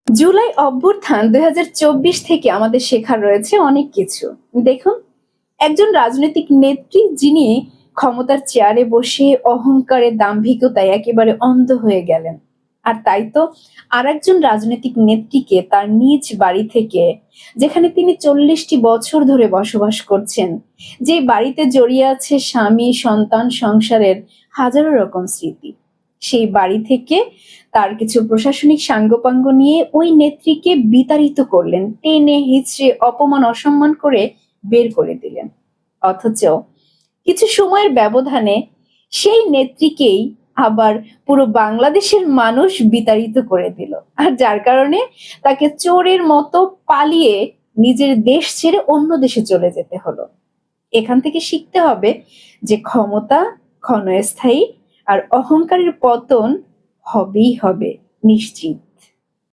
জুলাই অভ্যুত্থান ২০২৪ থেকে আমাদের শেখার রয়েছে অনেক কিছু। দেখুন, একজন রাজনৈতিক নেত্রী যিনি ক্ষমতার চেয়ারে বসে অহংকারে দাম্ভিকতায় একেবারে অন্ধ হয়ে গেলেন। আর তাই তো আরেকজন রাজনৈতিক নেত্রীকে তার নিজ বাড়ি থেকে, যেখানে তিনি ৪০টি বছর ধরে বসবাস করছেন, যে বাড়িতে জড়িয়ে আছে স্বামী, সন্তান, সংসারের হাজারো রকম স্মৃতি, সেই বাড়ি থেকে তার কিছু প্রশাসনিক সাঙ্গপাঙ্গ নিয়ে ওই নেত্রীকে বিতাড়িত করলেন, টেনে হিচড়ে অপমান অসম্মান করে বের করে দিলেন। অথচ কিছু সময়ের ব্যবধানে সেই নেত্রীকেই আবার পুরো বাংলাদেশের মানুষ বিতাড়িত করে দিল, আর যার কারণে তাকে চোরের মতো পালিয়ে নিজের দেশ ছেড়ে অন্য দেশে চলে যেতে হলো। এখান থেকে শিখতে হবে যে ক্ষমতা ক্ষণস্থায়ী, আর অহংকারের পতন হবেই হবে, নিশ্চিত।